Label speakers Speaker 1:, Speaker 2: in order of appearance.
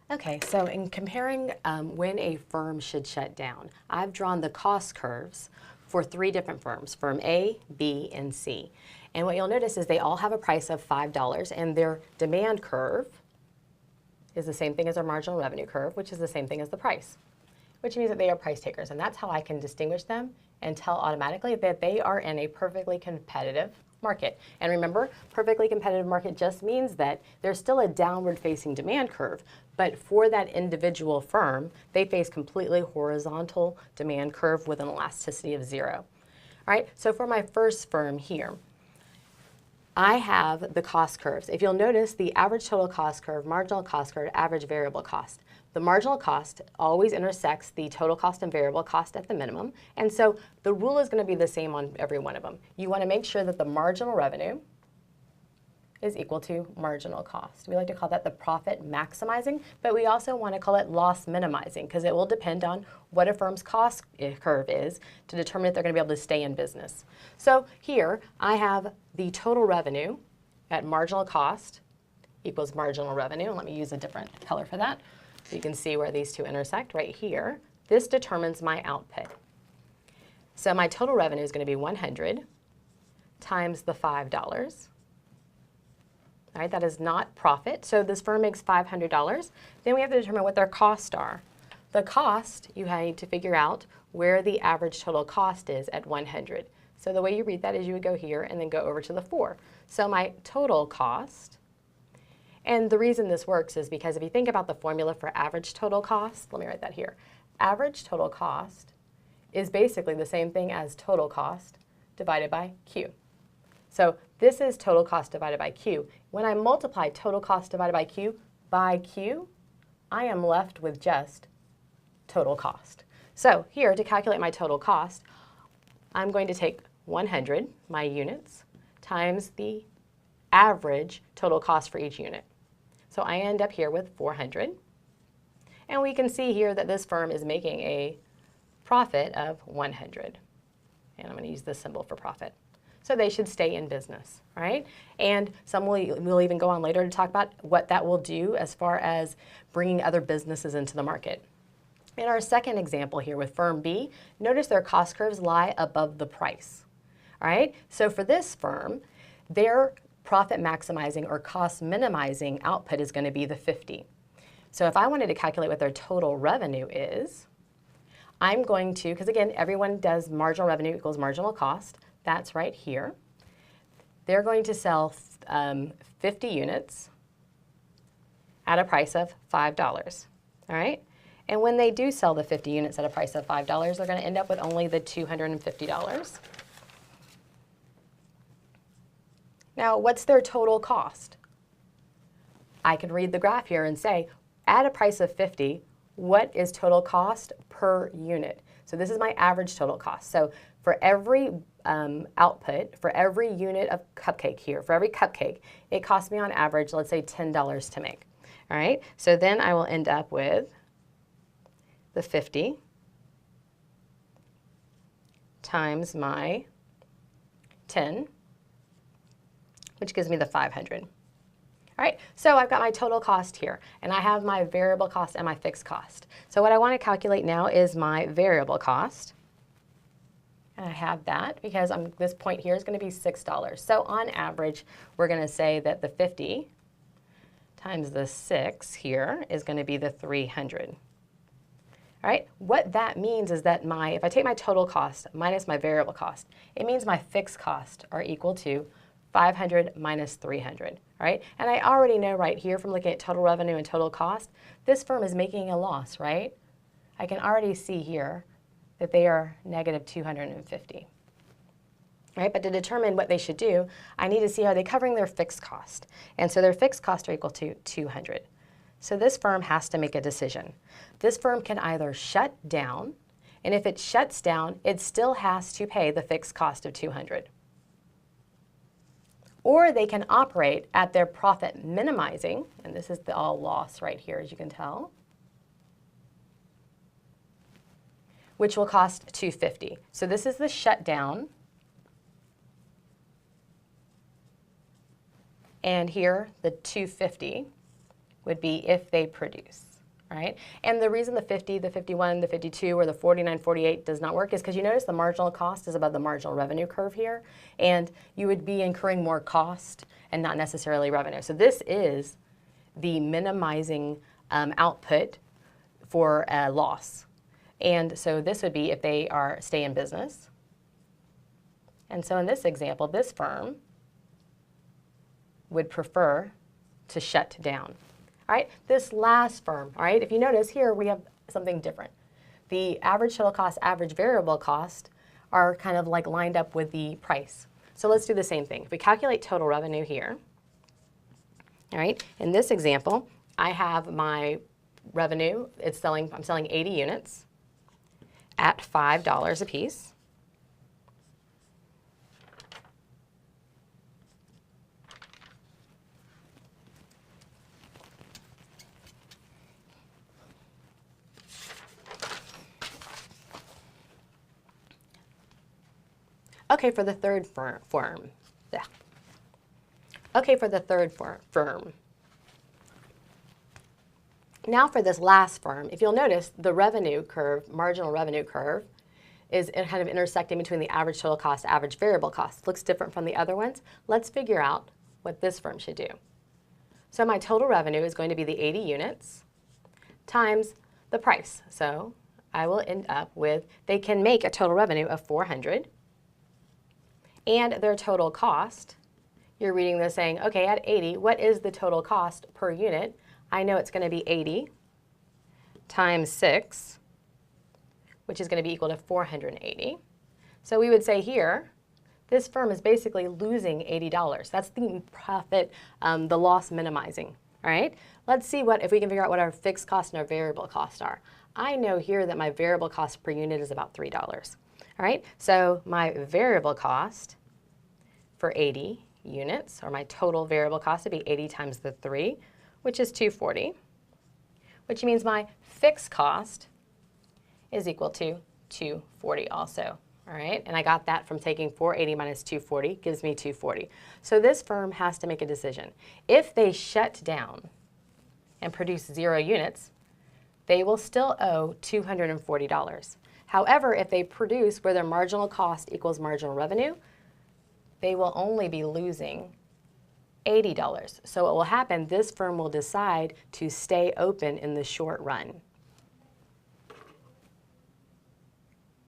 Speaker 1: Okay, so in comparing when a firm should shut down, I've drawn the cost curves for three different firms, firm A, B, and C. And what you'll notice is they all have a price of $5, and their demand curve is the same thing as our marginal revenue curve, which is the same thing as the price, which means that they are price takers. And that's how I can distinguish them and tell automatically that they are in a perfectly competitive market. And remember, perfectly competitive market just means that there's still a downward facing demand curve, but for that individual firm, they face completely horizontal demand curve with an elasticity of 0. All right, so for my first firm here, I have the cost curves. If you'll notice, the average total cost curve, marginal cost curve, average variable cost. The marginal cost always intersects the total cost and variable cost at the minimum. And so the rule is going to be the same on every one of them. You want to make sure that the marginal revenue is equal to marginal cost. We like to call that the profit maximizing, but we also want to call it loss minimizing because it will depend on what a firm's cost curve is to determine if they're going to be able to stay in business. So here I have the total revenue at marginal cost equals marginal revenue. Let me use a different color for that so you can see where these two intersect right here. This determines my output. So my total revenue is going to be 100 times the $5. All right, that is not profit. So this firm makes $500. Then we have to determine what their costs are. The cost, you need to figure out where the average total cost is at 100. So the way you read that is you would go here and then go over to the 4. So my total cost, and the reason this works is because if you think about the formula for average total cost, let me write that here. Average total cost is basically the same thing as total cost divided by Q. So this is total cost divided by Q. When I multiply total cost divided by Q, I am left with just total cost. So here, to calculate my total cost, I'm going to take 100, my units, times the average total cost for each unit. So I end up here with 400. And we can see here that this firm is making a profit of 100. And I'm going to use this symbol for profit. So they should stay in business, right? And some will even go on later to talk about what that will do as far as bringing other businesses into the market. In our second example here with firm B, notice their cost curves lie above the price, all right? So for this firm, their profit maximizing or cost minimizing output is going to be the 50. So if I wanted to calculate what their total revenue is, I'm going to, because again, everyone does marginal revenue equals marginal cost. That's right here. They're going to sell 50 units at a price of $5, all right? And when they do sell the 50 units at a price of $5, they're going to end up with only the $250. Now, what's their total cost? I can read the graph here and say, at a price of 50, what is total cost per unit? So this is my average total cost. So for every output, for every unit of cupcake here, for every cupcake, it costs me on average, let's say $10 to make. All right, so then I will end up with the 50 times my 10, which gives me the 500. All right, so I've got my total cost here, and I have my variable cost and my fixed cost. So what I want to calculate now is my variable cost. And I have that because this point here is going to be $6. So on average, we're going to say that the 50 times the 6 here is going to be the 300. All right, what that means is that if I take my total cost minus my variable cost, it means my fixed costs are equal to 500 minus 300, all right? And I already know right here from looking at total revenue and total cost, this firm is making a loss, right? I can already see here that they are negative 250, right? But to determine what they should do, I need to see, are they covering their fixed cost? And so their fixed costs are equal to 200. So this firm has to make a decision. This firm can either shut down, and if it shuts down, it still has to pay the fixed cost of 200. Or they can operate at their profit minimizing, and this is the all loss right here, as you can tell, which will cost $250. So this is the shutdown. And here, the $250 would be if they produce. right? And the reason the 50, the 51, the 52, or the 49, 48 does not work is because you notice the marginal cost is above the marginal revenue curve here, and you would be incurring more cost and not necessarily revenue. So this is the minimizing output for a loss. And so this would be if they are stay in business. And so in this example, this firm would prefer to shut down. All right, this last firm, all right, if you notice here, we have something different. The average total cost, average variable cost are kind of like lined up with the price. So let's do the same thing. If we calculate total revenue here, all right, in this example, I have my revenue, I'm selling 80 units at $5 a piece. Okay, for the third firm. Yeah. Okay, for the third firm. Now for this last firm, if you'll notice, the revenue curve, marginal revenue curve, is kind of intersecting between the average total cost, average variable cost. Looks different from the other ones. Let's figure out what this firm should do. So my total revenue is going to be the 80 units times the price. So I will end up with, they can make a total revenue of 400. And their total cost, you're reading this saying, okay, at 80, what is the total cost per unit? I know it's going to be 80 times 6, which is going to be equal to 480. So we would say here, this firm is basically losing $80. That's the profit, the loss minimizing. All right, let's see if we can figure out what our fixed cost and our variable costs are. I know here that my variable cost per unit is about $3. All right, so my variable cost for 80 units, or my total variable cost would be 80 times the 3, which is 240, which means my fixed cost is equal to 240 also. All right, and I got that from taking 480 minus 240 gives me 240. So this firm has to make a decision. If they shut down and produce 0 units, they will still owe $240. However, if they produce where their marginal cost equals marginal revenue, they will only be losing $80. So what will happen, this firm will decide to stay open in the short run.